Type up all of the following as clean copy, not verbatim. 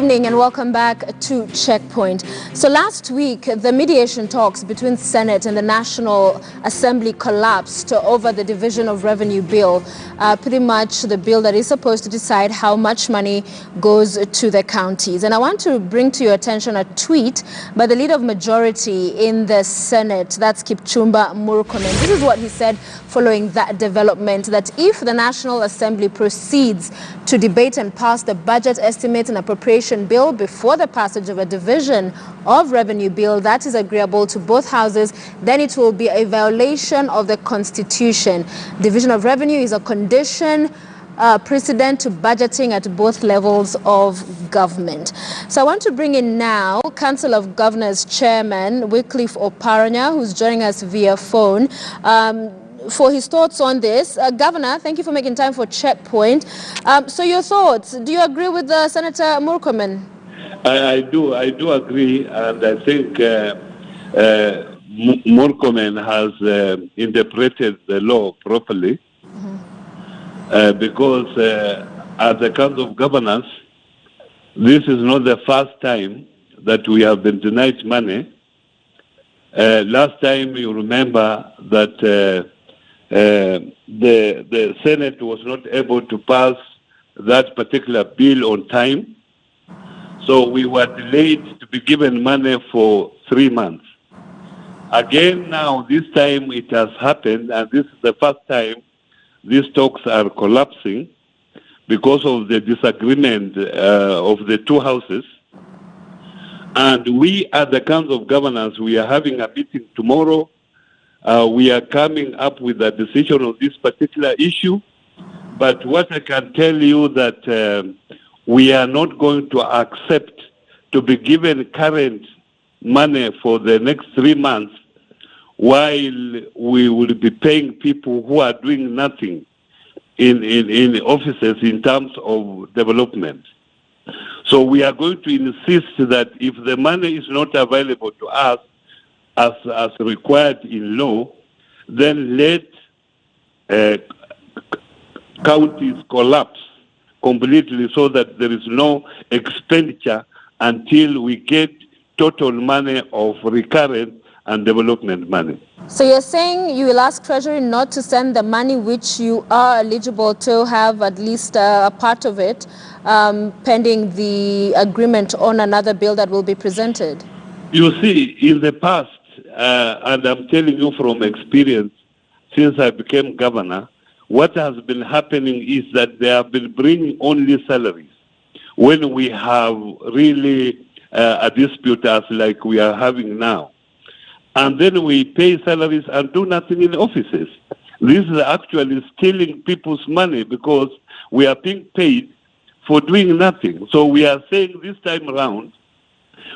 evening and welcome back to Checkpoint. So last week, the mediation talks between Senate and the National Assembly collapsed over the Division of Revenue Bill, pretty much the bill that is supposed to decide how much money goes to the counties. And I want to bring to your attention a tweet by the Leader of Majority in the Senate, that's Kipchumba Murkomen. This is what he said following that development, that if the National Assembly proceeds to debate and pass the budget estimate and appropriation bill before the passage of a division of revenue bill that is agreeable to both houses, then it will be a violation of the Constitution. Division of revenue is a condition precedent to budgeting at both levels of government. So I want to bring in now Council of Governors Chairman Wycliffe Oparanya, who's joining us via phone, for his thoughts on this. Governor, thank you for making time for Checkpoint. So your thoughts, do you agree with Senator Murkomen? I do agree, and I think Murkomen has interpreted the law properly, because as the Council of Governors, this is not the first time that we have been denied money. Last time, you remember that the Senate was not able to pass that particular bill on time. So we were delayed to be given money for 3 months. Again, now, this time it has happened, and this is the first time these talks are collapsing because of the disagreement of the two houses. And we at the Council of Governors, we are having a meeting tomorrow. We are coming up with a decision on this particular issue. But what I can tell you that we are not going to accept to be given current money for the next 3 months while we will be paying people who are doing nothing in offices in terms of development. So we are going to insist that if the money is not available to us as required in law, then let counties collapse completely so that there is no expenditure until we get total money of recurrent and development money. So you're saying you will ask Treasury not to send the money which you are eligible to have at least a part of it, pending the agreement on another bill that will be presented? You see, in the past, and I'm telling you from experience, since I became governor, what has been happening is that they have been bringing only salaries. When we have really a dispute as like we are having now, and then we pay salaries and do nothing in offices. This is actually stealing people's money because we are being paid for doing nothing. So we are saying this time around,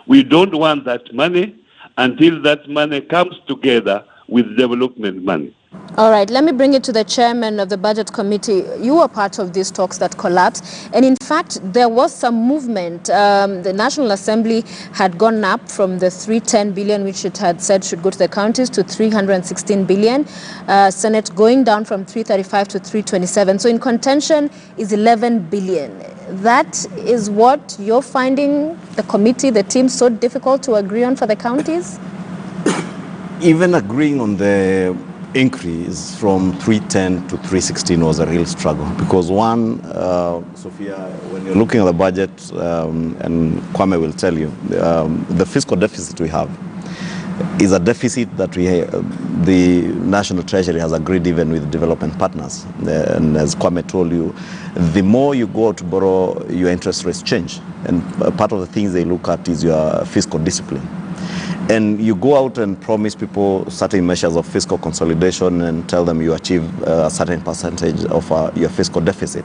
we don't want that money until that money comes together with development money. All right, let me bring it to the chairman of the budget committee. You were part of these talks that collapsed, and in fact, there was some movement. The National Assembly had gone up from the 310 billion, which it had said should go to the counties, to 316 billion. Senate going down from 335 to 327. So in contention is 11 billion. That is what you're finding the committee, the team, so difficult to agree on for the counties? Even agreeing on the increase from 310 to 316 was a real struggle because one, Sophia, when you're looking at the budget, and Kwame will tell you, the fiscal deficit we have is a deficit that the National Treasury has agreed even with development partners. And as Kwame told you, the more you go to borrow, your interest rates change. And part of the things they look at is your fiscal discipline. And you go out and promise people certain measures of fiscal consolidation and tell them you achieve a certain percentage of your fiscal deficit.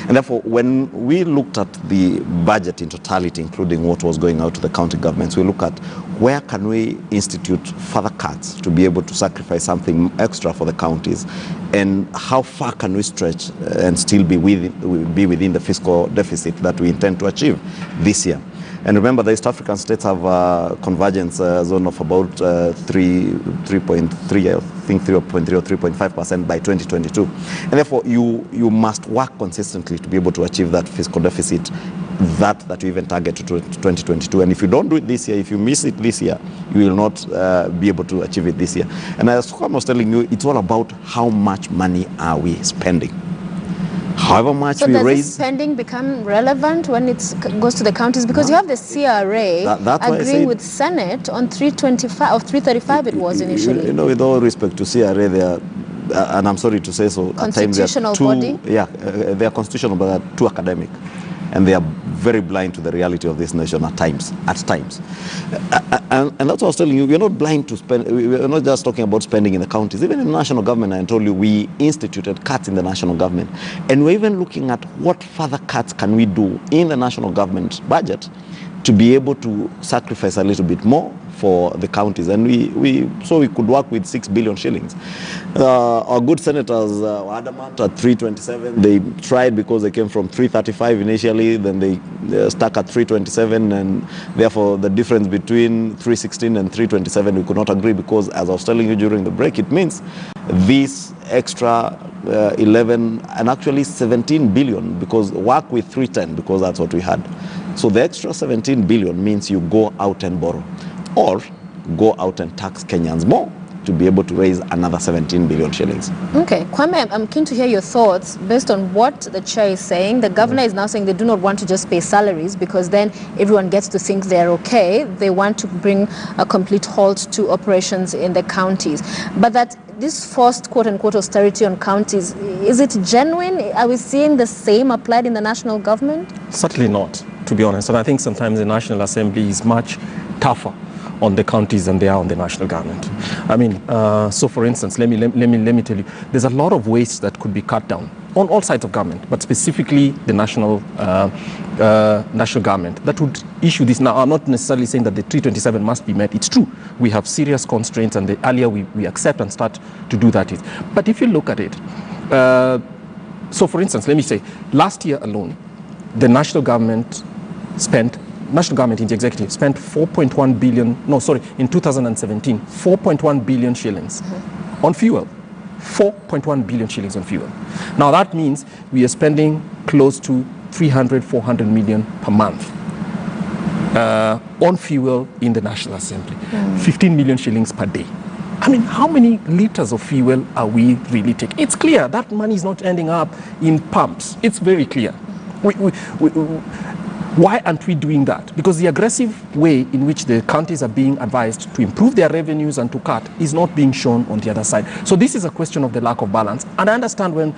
And therefore, when we looked at the budget in totality, including what was going out to the county governments, we look at where can we institute further cuts to be able to sacrifice something extra for the counties, and how far can we stretch and still be within the fiscal deficit that we intend to achieve this year. And remember, the East African states have a convergence zone of about 3.3, I think 3.3 or 3.5% by 2022. And therefore, you must work consistently to be able to achieve that fiscal deficit that you even target to 2022. And if you don't do it this year, if you miss it this year, you will not be able to achieve it this year. And as I was telling you, it's all about how much money are we spending. However much we does raise... this spending become relevant when it goes to the counties? Because you have the CRA agreeing with Senate on 325 or 335 it was initially. You know, with all respect to CRA, they are, and I'm sorry to say so, constitutional at times they are body? Yeah, they are constitutional, but they are too academic. And they are very blind to the reality of this nation at times. And that's what I was telling you, we're not blind to spend, we're not just talking about spending in the counties. Even in the national government, I told you, we instituted cuts in the national government. And we're even looking at what further cuts can we do in the national government budget to be able to sacrifice a little bit more for the counties. And so we could work with 6 billion shillings. Our good senators were adamant at 327. They tried because they came from 335 initially, then they stuck at 327, and therefore the difference between 316 and 327 we could not agree, because as I was telling you during the break, it means this extra 11 and actually 17 billion, because work with 310, because that's what we had. So the extra 17 billion means you go out and borrow, or go out and tax Kenyans more to be able to raise another 17 billion shillings. Okay, Kwame, I'm keen to hear your thoughts based on what the chair is saying. The governor is now saying they do not want to just pay salaries, because then everyone gets to think they're okay. They want to bring a complete halt to operations in the counties. But that this forced quote-unquote austerity on counties, is it genuine? Are we seeing the same applied in the national government? Certainly not, to be honest. And I think sometimes the National Assembly is much tougher on the counties than they are on the national government. I mean, so for instance, let me tell you, there's a lot of waste that could be cut down on all sides of government, but specifically the national government that would issue this. Now, I'm not necessarily saying that the 327 must be met. It's true, we have serious constraints, and the earlier we accept and start to do that is. But if you look at it, so for instance, let me say, last year alone, the national government in the executive spent 4.1 billion, in 2017, 4.1 billion shillings on fuel. 4.1 billion shillings on fuel. Now that means we are spending close to 400 million per month on fuel in the National Assembly. 15 million shillings per day. I mean, how many liters of fuel are we really taking? It's clear that money is not ending up in pumps. It's very clear. Why aren't we doing that? Because the aggressive way in which the counties are being advised to improve their revenues and to cut is not being shown on the other side. So this is a question of the lack of balance. And I understand when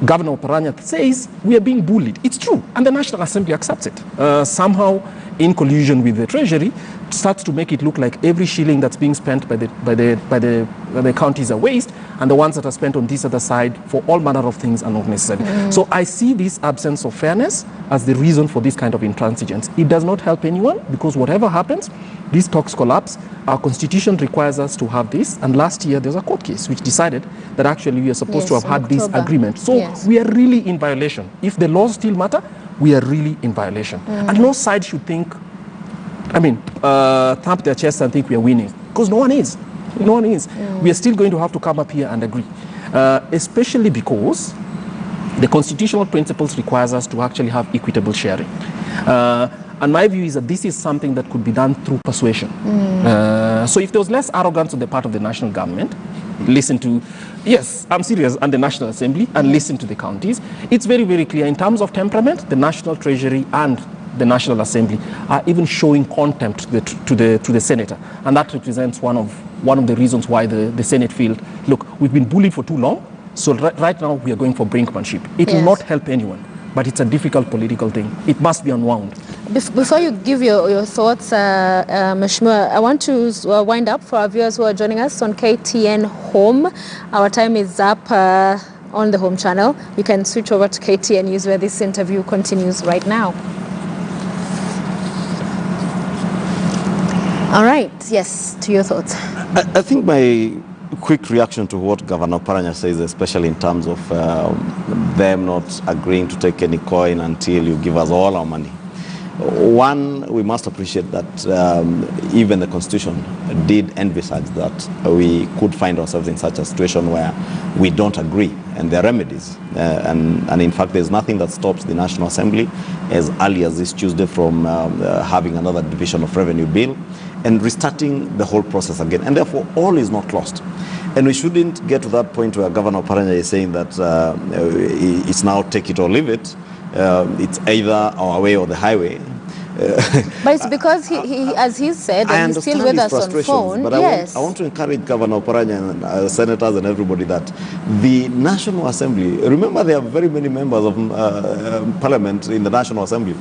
Governor Oparanya says we are being bullied. It's true, and the National Assembly accepts it. Somehow, in collusion with the Treasury, starts to make it look like every shilling that's being spent by the counties are waste, and the ones that are spent on this other side for all manner of things are not necessary. So I see this absence of fairness as the reason for this kind of intransigence. It does not help anyone, because whatever happens, these talks collapse. Our constitution requires us to have this, and last year there was a court case which decided that actually we are supposed to have had this agreement. So we are really in violation. If the laws still matter, we are really in violation. And no side should think, thump their chest and think we are winning, because no one is. No one is. We are still going to have to come up here and agree, especially because the constitutional principles requires us to actually have equitable sharing. And my view is that this is something that could be done through persuasion. So if there was less arrogance on the part of the national government, listen to, yes, I'm serious, and the National Assembly, and listen to the counties, it's very, very clear. In terms of temperament, the National Treasury and the National Assembly are even showing contempt to the senator. And that represents one of the reasons why the Senate feel, look, we've been bullied for too long, so right now we are going for brinkmanship. It will not help anyone, but it's a difficult political thing. It must be unwound. Before you give your thoughts, Mheshimiwa, I want to wind up for our viewers who are joining us on KTN Home. Our time is up on the Home channel. You can switch over to KTN News, where this interview continues right now. All right, yes, to your thoughts. I think my quick reaction to what Governor Oparanya says, especially in terms of them not agreeing to take any coin until you give us all our money, One, we must appreciate that even the Constitution did envisage that we could find ourselves in such a situation where we don't agree, and there are remedies. And in fact, there's nothing that stops the National Assembly as early as this Tuesday from having another division of revenue bill and restarting the whole process again. And therefore, all is not lost. And we shouldn't get to that point where Governor Paranya is saying that it's now take it or leave it. It's either our way or the highway. But it's because he as he said, and he's still with us on phone. But yes. I want to encourage Governor Paranya and senators and everybody that the National Assembly, remember there are very many members of Parliament in the National Assembly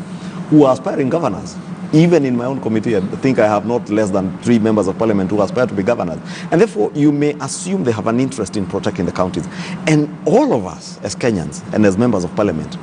who are aspiring governors. Even in my own committee, I think I have not less than 3 members of Parliament who aspire to be governors. And therefore, you may assume they have an interest in protecting the counties. And all of us as Kenyans and as members of Parliament,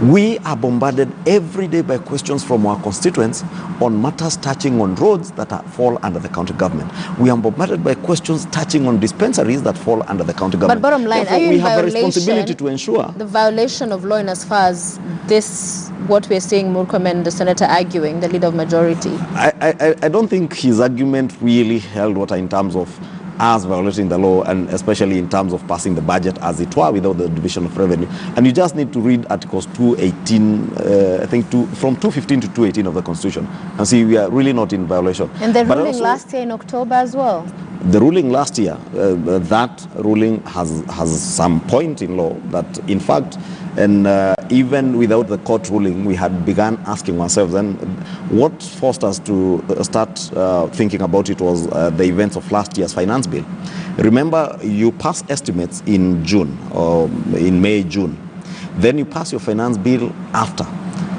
we are bombarded every day by questions from our constituents on matters touching on roads that fall under the county government. We are bombarded by questions touching on dispensaries that fall under the county government. But bottom line, therefore, we have a responsibility to ensure the violation of law in as far as this, what we're seeing Murkomen and the senator arguing, the leader of majority. I don't think his argument really held water in terms of us violating the law, and especially in terms of passing the budget as it were without the division of revenue. And you just need to read Articles 218, I think from 215 to 218 of the Constitution, and see we are really not in violation. And the ruling last year in October as well. The ruling last year, that ruling has some point in law that, in fact, and even without the court ruling, we had begun asking ourselves, and what forced us to start thinking about it was the events of last year's finance bill. Remember, you pass estimates in June, or in May, June. Then you pass your finance bill after.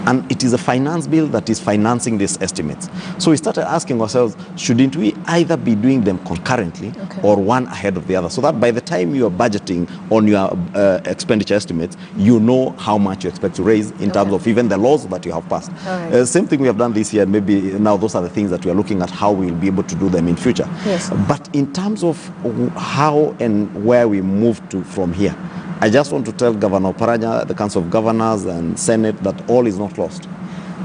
And it is a finance bill that is financing these estimates. So we started asking ourselves, shouldn't we either be doing them concurrently or one ahead of the other, so that by the time you are budgeting on your expenditure estimates, you know how much you expect to raise in terms of even the laws that you have passed. Same thing we have done this year, and maybe now those are the things that we are looking at how we'll be able to do them in future. Yes. But in terms of how and where we move to from here, I just want to tell Governor Paranya, the Council of Governors and Senate that all is not lost.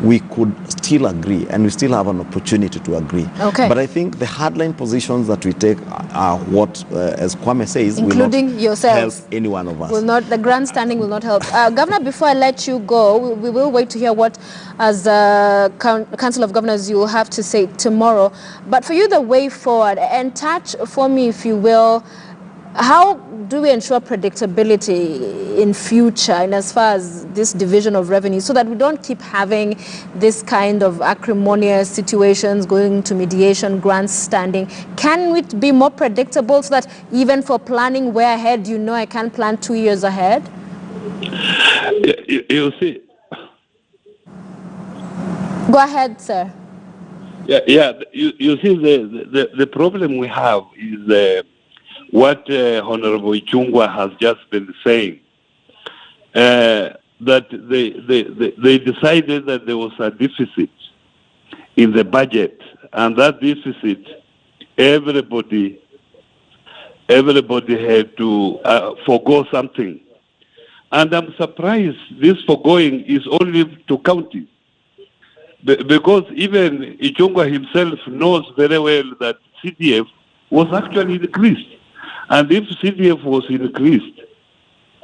We could still agree, and we still have an opportunity to agree. Okay. But I think the hardline positions that we take are what, as Kwame says, including will not yourselves, help any one of us. Will not, the grandstanding will not help. Governor, before I let you go, we will wait to hear what, as Council of Governors, you will have to say tomorrow. But for you, the way forward, and touch for me, if you will, how do we ensure predictability in future in as far as this division of revenue, so that we don't keep having this kind of acrimonious situations, going to mediation, grandstanding? Can it be more predictable so that even for planning way ahead, you know I can plan 2 years ahead? You see. Go ahead, sir. Yeah. You see, the problem we have is what Honorable Ichung'wah has just been saying, that they decided that there was a deficit in the budget, and that deficit, everybody had to forgo something. And I'm surprised this forgoing is only to counties, because even Ichung'wah himself knows very well that CDF was actually increased. And if CDF was increased,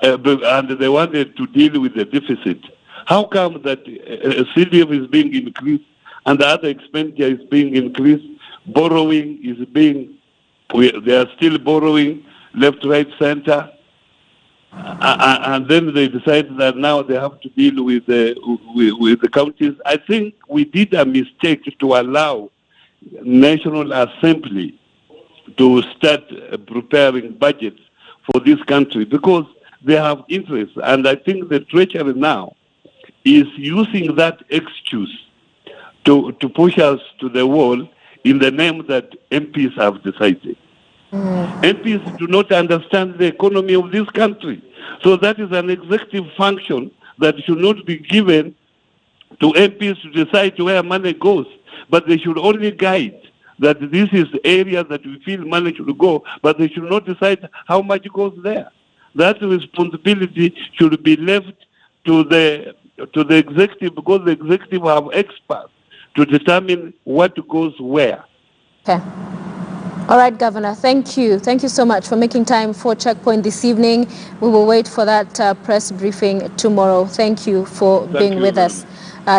and they wanted to deal with the deficit, how come that CDF is being increased and the other expenditure is being increased? Borrowing is being, they are still borrowing left, right, center. And then they decided that now they have to deal with the counties. I think we did a mistake to allow National Assembly to start preparing budgets for this country, because they have interest. And I think the treasury now is using that excuse to push us to the wall in the name that MPs have decided. MPs do not understand the economy of this country. So that is an executive function that should not be given to MPs to decide where money goes, but they should only guide that this is the area that we feel money should go, but they should not decide how much goes there. That responsibility should be left to the to the executive, because the executive have experts to determine what goes where. Okay. All right, Governor, thank you. Thank you so much for making time for Checkpoint this evening. We will wait for that press briefing tomorrow. Thank you for being with us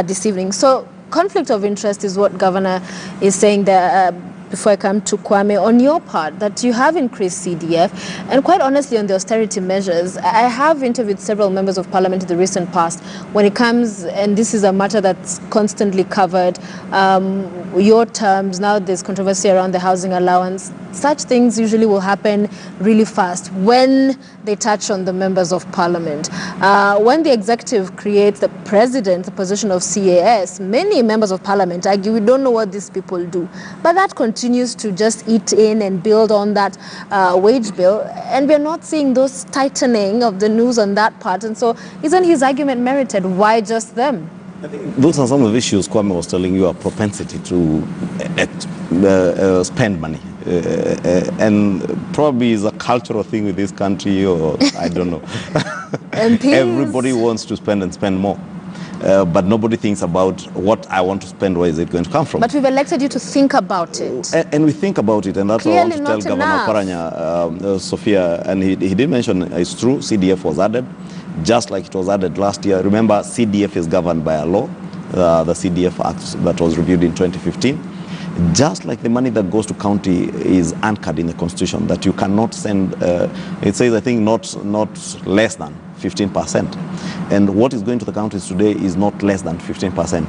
this evening. So, conflict of interest is what Governor is saying there. Before I come to Kwame, on your part, that you have increased CDF, and quite honestly on the austerity measures, I have interviewed several members of parliament in the recent past when it comes, and this is a matter that's constantly covered, your terms, now there's controversy around the housing allowance. Such things usually will happen really fast when they touch on the members of parliament. When the executive creates the president, the position of CAS, many members of parliament argue we don't know what these people do. But that continues to just eat in and build on that wage bill. And we're not seeing those tightening of the news on that part. And so isn't his argument merited? Why just them? I think those are some of the issues Kwame was telling you, a propensity to spend money. And probably is a cultural thing with this country, or I don't know. Everybody wants to spend and spend more. But nobody thinks about what I want to spend, where is it going to come from. But we've elected you to think about it. And we think about it, and that's what I want to tell Governor Paranya, Sophia, and he did mention, it's true, CDF was added, just like it was added last year. Remember, CDF is governed by a law, the CDF Act that was reviewed in 2015. Just like the money that goes to county is anchored in the Constitution, that you cannot send, it says, I think, not less than 15%. And what is going to the counties today is not less than 15%.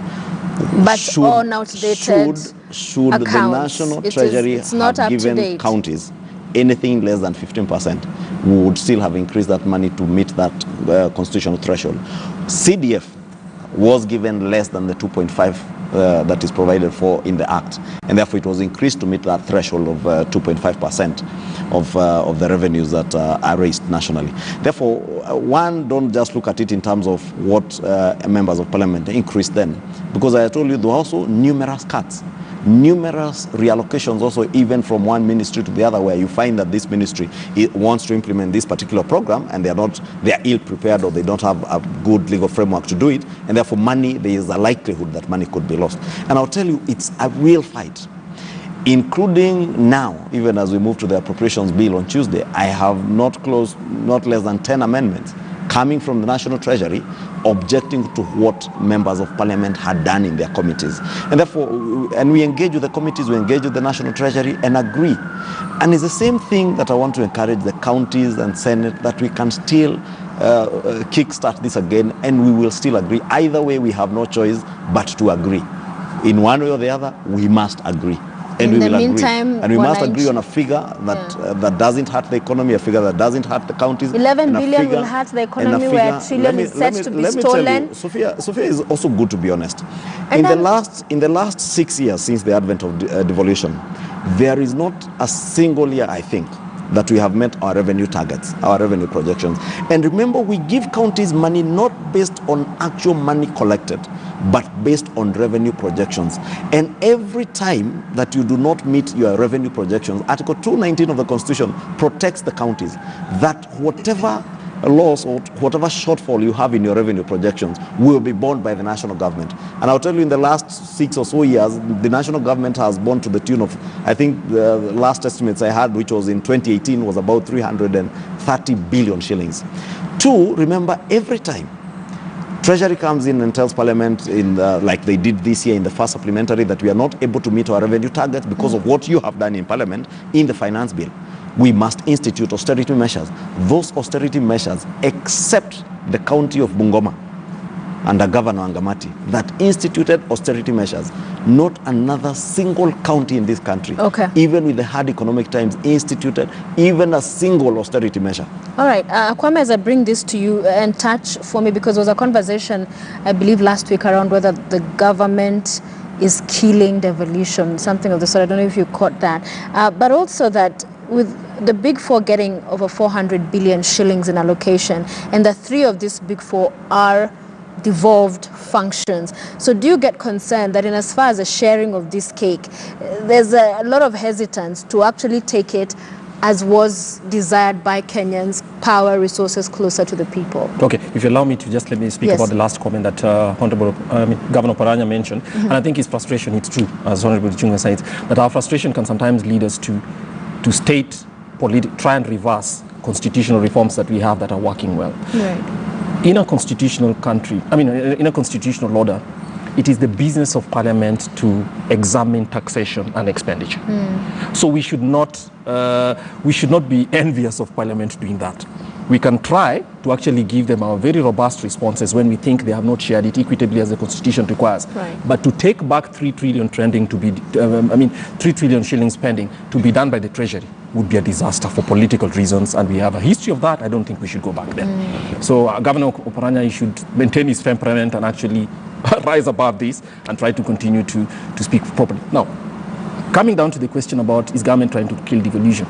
But on outdated should the National Treasury have given counties anything less than 15%, we would still have increased that money to meet that constitutional threshold. CDF was given less than the 2.5 that is provided for in the Act, and therefore it was increased to meet that threshold of 2.5% of the revenues that are raised nationally. Therefore, one, don't just look at it in terms of what members of parliament increased then, because I told you there were also numerous cuts, numerous reallocations also, even from one ministry to the other, where you find that this ministry wants to implement this particular program and they are ill prepared, or they don't have a good legal framework to do it, and therefore there is a likelihood that money could be lost. And I'll tell you, it's a real fight, including now, even as we move to the appropriations bill on Tuesday. I have not less than 10 amendments coming from the National Treasury objecting to what members of parliament had done in their committees. And therefore, and we engage with the committees, we engage with the National Treasury and agree. And it's the same thing that I want to encourage the counties and Senate, that we can still kickstart this again, and we will still agree. Either way, we have no choice but to agree. In one way or the other, we must agree. And we will agree. And we must agree on a figure that doesn't hurt the economy, a figure that doesn't hurt the counties. 11 billion will hurt the economy, where a trillion is set to be stolen. Sophia is also good, to be honest. In the last 6 years since the advent of devolution, there is not a single year, I think, that we have met our revenue targets, our revenue projections. And remember, we give counties money not based on actual money collected, but based on revenue projections. And every time that you do not meet your revenue projections, Article 219 of the Constitution protects the counties, that whatever loss or whatever shortfall you have in your revenue projections will be borne by the national government. And I'll tell you, in the last 6 or so years, the national government has borne to the tune of, I think the last estimates I had, which was in 2018, was about 330 billion shillings. Two, remember, every time Treasury comes in and tells Parliament, like they did this year in the first supplementary, that we are not able to meet our revenue targets because of what you have done in Parliament in the finance bill, we must institute austerity measures. Those austerity measures, except the county of Bungoma under Governor Angamati, that instituted austerity measures, not another single county in this country, even with the hard economic times, instituted even a single austerity measure. All right, Kwame, as I bring this to you and touch for me, because there was a conversation, I believe, last week around whether the government is killing devolution, something of the sort. I don't know if you caught that. But also that with the Big Four getting over 400 billion shillings in allocation, and the three of these Big Four are devolved functions. So do you get concerned that in as far as the sharing of this cake, there's a lot of hesitance to actually take it as was desired by Kenyans, power, resources closer to the people. Okay, if you allow me to just let me speak about the last comment that Governor Paranya mentioned, and I think his frustration, it's true, as Honorable Chunga said, that our frustration can sometimes lead us to try and reverse constitutional reforms that we have that are working well. Right. In a constitutional country, in a constitutional order, it is the business of Parliament to examine taxation and expenditure. So we should not be envious of Parliament doing that. We can try to actually give them our very robust responses when we think they have not shared it equitably as the Constitution requires. Right. But to take back 3 trillion trending to be, 3 trillion shillings spending to be done by the Treasury would be a disaster for political reasons, and we have a history of that. I don't think we should go back there. So Governor Oparanya should maintain his temperament and actually rise above this and try to continue to speak properly. Now, coming down to the question about is government trying to kill devolution?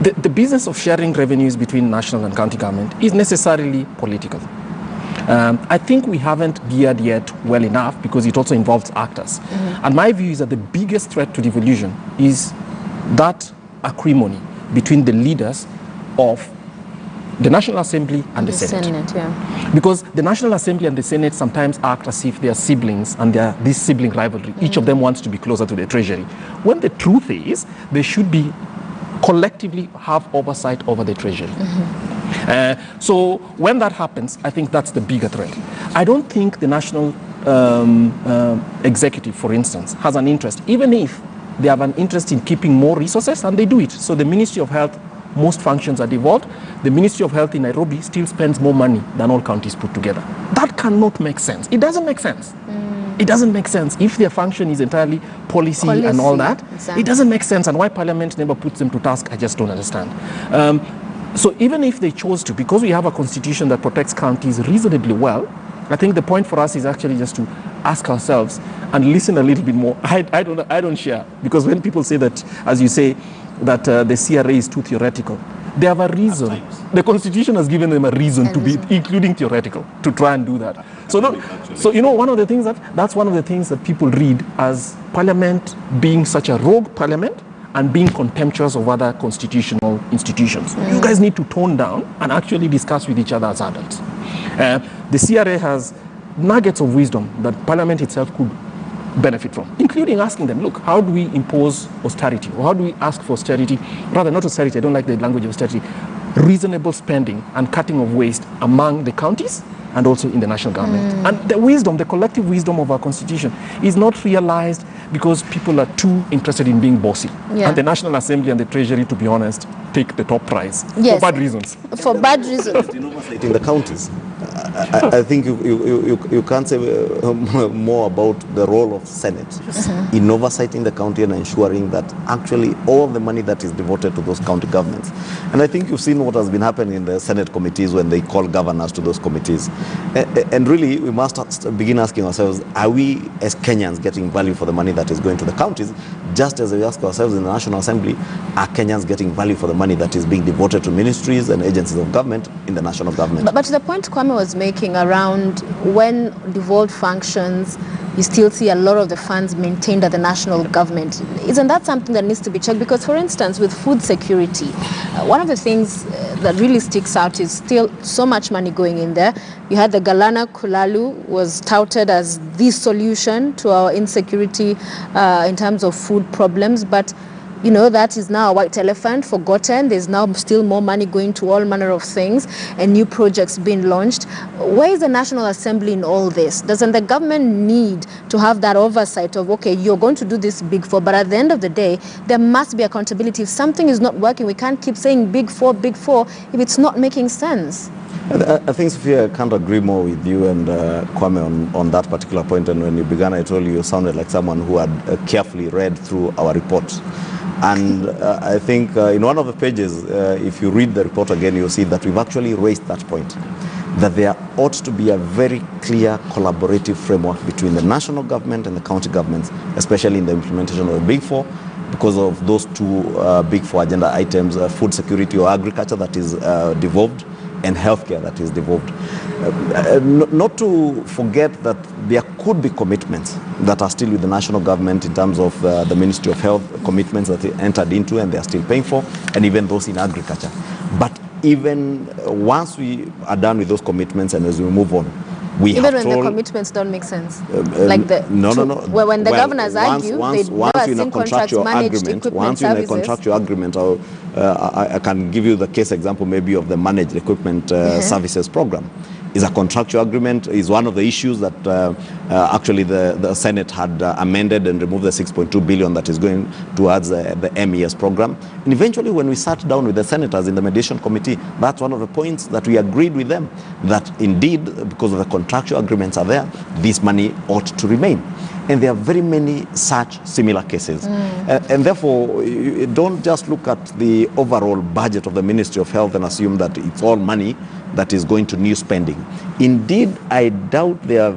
The business of sharing revenues between national and county government is necessarily political. I think we haven't geared yet well enough because it also involves actors. And my view is that the biggest threat to devolution is that acrimony between the leaders of the National Assembly and the Senate. Because the National Assembly and the Senate sometimes act as if they are siblings and they are this sibling rivalry. Each of them wants to be closer to the Treasury. When the truth is, they should be collectively have oversight over the Treasury. So when that happens, I think that's the bigger threat. I don't think the National Executive, for instance, has an interest, even if they have an interest in keeping more resources, and they do it. So the Ministry of Health, most functions are devolved. The Ministry of Health in Nairobi still spends more money than all counties put together. That cannot make sense. It doesn't make sense. It doesn't make sense. If their function is entirely policy and all that, it doesn't make sense. And why Parliament never puts them to task, I just don't understand. So even if they chose to, because we have a constitution that protects counties reasonably well, I think the point for us is actually just to ask ourselves and listen a little bit more. I don't share, because when people say that, as you say, that the CRA is too theoretical, they have a reason. The Constitution has given them a reason to be, including theoretical, to try and do that. So you know, one of the things that's one of the things that people read as Parliament being such a rogue Parliament and being contemptuous of other constitutional institutions. You guys need to tone down and actually discuss with each other as adults. The CRA has nuggets of wisdom that Parliament itself could benefit from, including asking them, look, how do we impose austerity? Or how do we ask for austerity? Rather, not austerity, I don't like the language of austerity, reasonable spending and cutting of waste among the counties and also in the national government. And the wisdom, the collective wisdom of our constitution is not realized because people are too interested in being bossy. And the National Assembly and the Treasury, to be honest, take the top prize for bad reasons. For bad reasons. In oversighting the counties, I think you can't say more about the role of Senate in oversighting the county and ensuring that actually all the money that is devoted to those county governments. And I think you've seen what has been happening in the Senate committees when they call governors to those committees. And really, we must begin asking ourselves, are we as Kenyans getting value for the money that is going to the counties? Just as we ask ourselves in the National Assembly, are Kenyans getting value for the money that is being devoted to ministries and agencies of government in the national government? But to the point Kwame was making around when devolved functions, you still see a lot of the funds maintained at the national government. Isn't that something that needs to be checked? Because, for instance, with food security, one of the things that really sticks out is still so much money going in there. You had the Galana Kulalu was touted as the solution to our insecurity in terms of food problems, but you know, that is now a white elephant, forgotten. There's now still more money going to all manner of things and new projects being launched. Where is the National Assembly in all this? Doesn't the government need to have that oversight of, okay, you're going to do this big four, but at the end of the day, there must be accountability. If something is not working, we can't keep saying big four if it's not making sense. I think, Sophia, I can't agree more with you and Kwame on that particular point. And when you began, I told you sounded like someone who had carefully read through our report. And I think in one of the pages, if you read the report again, you'll see that we've actually raised that point, that there ought to be a very clear collaborative framework between the national government and the county governments, especially in the implementation of the Big Four, because of those two Big Four agenda items, food security or agriculture that is devolved, and healthcare that is devolved. Not to forget that there could be commitments that are still with the national government in terms of the Ministry of Health, commitments that they entered into and they are still paying for, and even those in agriculture. But even once we are done with those commitments and as we move on, we even have when told, the commitments don't make sense, like the no. when the governors argue once they've never in a seen contracts contractual managed agreement, equipment once in a services. contractual agreement, I can give you the case example maybe of the managed equipment services program. Is a contractual agreement, is one of the issues that actually the Senate had amended and removed the 6.2 billion that is going towards the MES program. And eventually when we sat down with the senators in the mediation committee, that's one of the points that we agreed with them, that indeed, because of the contractual agreements are there, this money ought to remain. And there are very many such similar cases. And therefore, you don't just look at the overall budget of the Ministry of Health and assume that it's all money that is going to new spending. Indeed, I doubt there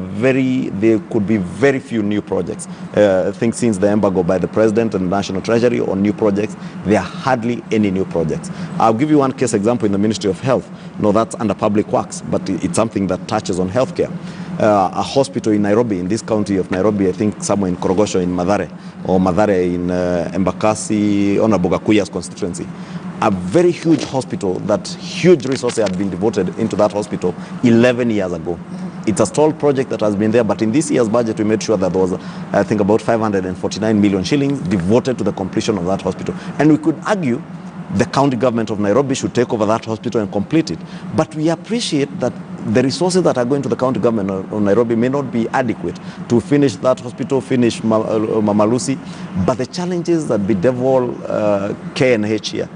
could be very few new projects. I think since the embargo by the President and National Treasury on new projects, there are hardly any new projects. I'll give you one case example in the Ministry of Health. No, that's under Public Works, but it's something that touches on healthcare. A hospital in Nairobi, in this county of Nairobi, I think somewhere in Korogosho in Mathare, or Mathare in Embakasi, on Bogakuya's constituency. A very huge hospital, that huge resources had been devoted into that hospital 11 years ago. It's a stalled project that has been there, but in this year's budget, we made sure that there was, I think, about 549 million shillings devoted to the completion of that hospital. And we could argue the county government of Nairobi should take over that hospital and complete it. But we appreciate that the resources that are going to the county government of Nairobi may not be adequate to finish that hospital, finish Mama Lucy. But the challenges that bedevil KNH here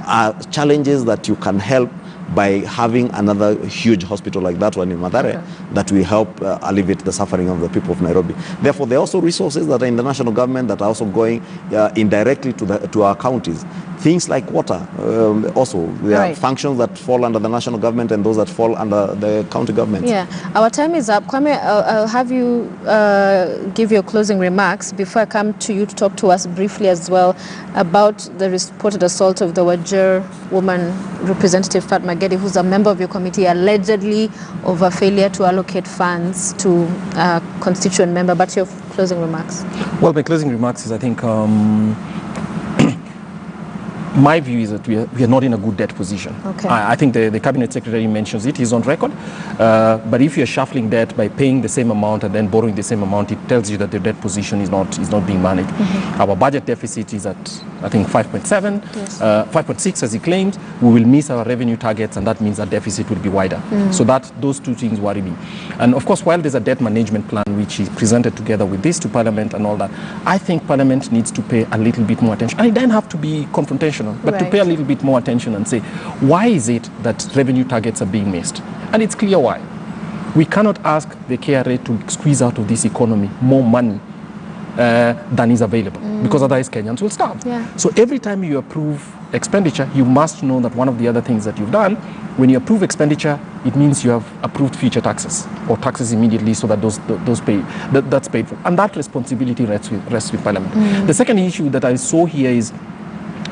are challenges that you can help by having another huge hospital like that one in Mathare that will help alleviate the suffering of the people of Nairobi. Therefore, there are also resources that are in the national government that are also going indirectly to our counties. Things like water, also there are functions that fall under the national government and those that fall under the county government. Yeah, our time is up. Kwame, I'll have you give your closing remarks before I come to you to talk to us briefly as well about the reported assault of the Wajir woman, Representative Fatma Gedi, who's a member of your committee, allegedly over failure to allocate funds to a constituent member. But your closing remarks? Well, my closing remarks is, I think, my view is that we are not in a good debt position. Okay. I think the cabinet secretary mentions it. He's on record. But if you're shuffling debt by paying the same amount and then borrowing the same amount, it tells you that the debt position is not being managed. Our budget deficit is at, I think, 5.7, 5.6 as he claims. We will miss our revenue targets, and that means our deficit will be wider. So those two things worry me. And of course, while there's a debt management plan which is presented together with this to Parliament and all that, I think Parliament needs to pay a little bit more attention. And it doesn't have to be confrontational, but to pay a little bit more attention and say, why is it that revenue targets are being missed? And it's clear why. We cannot ask the KRA to squeeze out of this economy more money than is available, because otherwise Kenyans will starve. So every time you approve expenditure, you must know that one of the other things that you've done, when you approve expenditure, it means you have approved future taxes or taxes immediately, so that that's paid for. And that responsibility rests with Parliament. The second issue that I saw here is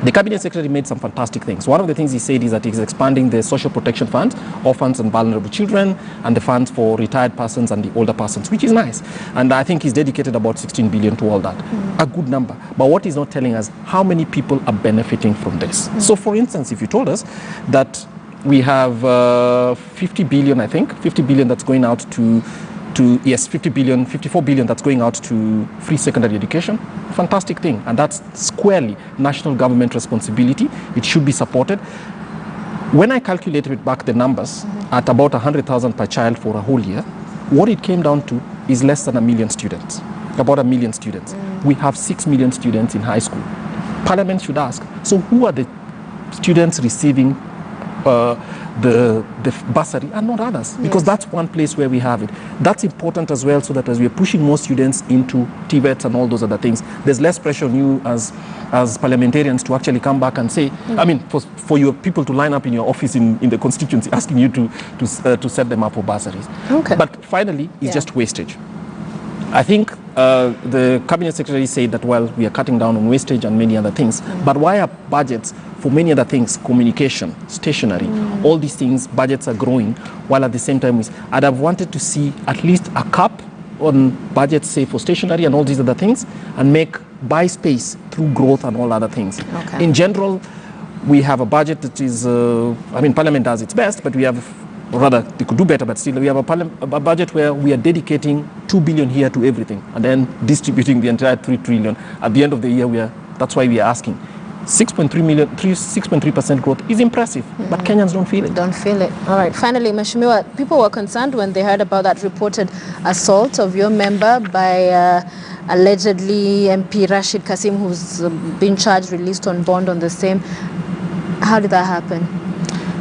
the cabinet secretary made some fantastic things. One of the things he said is that he's expanding the social protection funds, orphans and vulnerable children, and the funds for retired persons and the older persons, which is nice. And I think he's dedicated about 16 billion to all that. A good number. But what he's not telling us, how many people are benefiting from this. So for instance, if you told us that we have 50 billion, I think, 50 billion that's going out to 54 billion that's going out to free secondary education. Fantastic thing. And that's squarely national government responsibility. It should be supported. When I calculated back the numbers at about 100,000 per child for a whole year, what it came down to is less than 1 million students, about 1 million students. We have 6 million students in high school. Parliament should ask, so who are the students receiving the bursary and not others, because that's one place where we have it. That's important as well, so that as we're pushing more students into TVETs and all those other things, there's less pressure on you as parliamentarians to actually come back and say, I mean, for your people to line up in your office in the constituency asking you to set them up for bursaries. But finally, it's just wastage. I think the cabinet secretary said that, well, we are cutting down on wastage and many other things, but why are budgets for many other things, communication, stationery, all these things, budgets are growing, while at the same time, I'd have wanted to see at least a cap on budgets, say, for stationery and all these other things, and buy space through growth and all other things. Okay. In general, we have a budget that is, Parliament does its best, but we have, or rather, they could do better, but still, we have a budget where we are dedicating 2 billion here to everything, and then distributing the entire 3 trillion. At the end of the year, that's why we are asking. 6.3% growth is impressive, but Kenyans don't feel it. Don't feel it. All right. Finally, Mheshimiwa, people were concerned when they heard about that reported assault of your member by allegedly MP Rashid Kasim, who's been charged, released on bond on the same. How did that happen?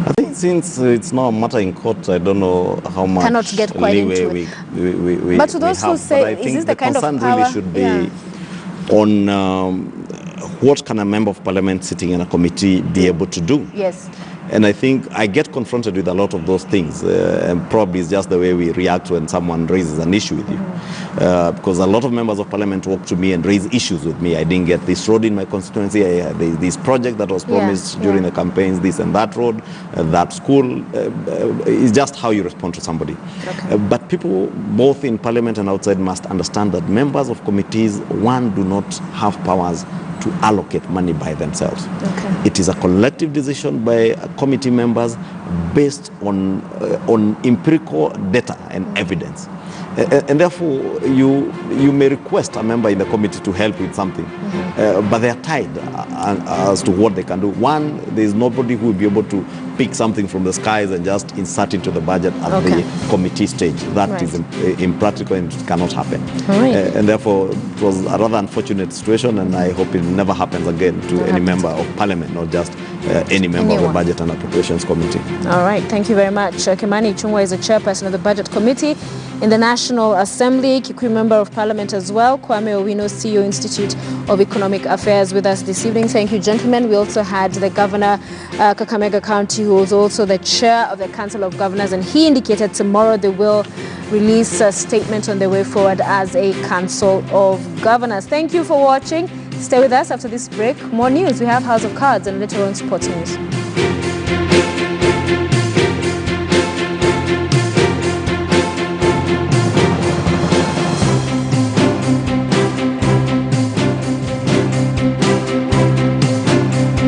I think since it's now a matter in court, I don't know how much Cannot get quite leeway into we But to those have. who say, but I is think this the kind of concern power? really should be on what can a member of parliament sitting in a committee be able to do? Yes. And I think I get confronted with a lot of those things, and probably it's just the way we react when someone raises an issue with you. Because a lot of members of parliament walk to me and raise issues with me. I didn't get this road in my constituency, this project that was promised during the campaigns, this and that road, that school. It's just how you respond to somebody. Okay. But people, both in parliament and outside, must understand that members of committees, one, do not have powers to allocate money by themselves. Okay. It is a collective decision by committee members based on empirical data and evidence. And therefore, you may request a member in the committee to help with something, but they are tied as to what they can do. One, there is nobody who will be able to pick something from the skies and just insert into the budget at the committee stage. That is impractical and it cannot happen. And therefore, it was a rather unfortunate situation, and I hope it never happens again to any member of parliament, not just any member of the Budget and Appropriations Committee. All right, thank you very much. Kimani Ichung'wah is the chairperson of the Budget Committee in the National Assembly, Kikuyu Member of Parliament as well. Kwame Owino, CEO, Institute of Economic Affairs, with us this evening. Thank you, gentlemen. We also had the Governor, Kakamega County, who is also the chair of the Council of Governors, and he indicated tomorrow they will release a statement on their way forward as a Council of Governors. Thank you for watching. Stay with us after this break. More news. We have House of Cards and later on sports news.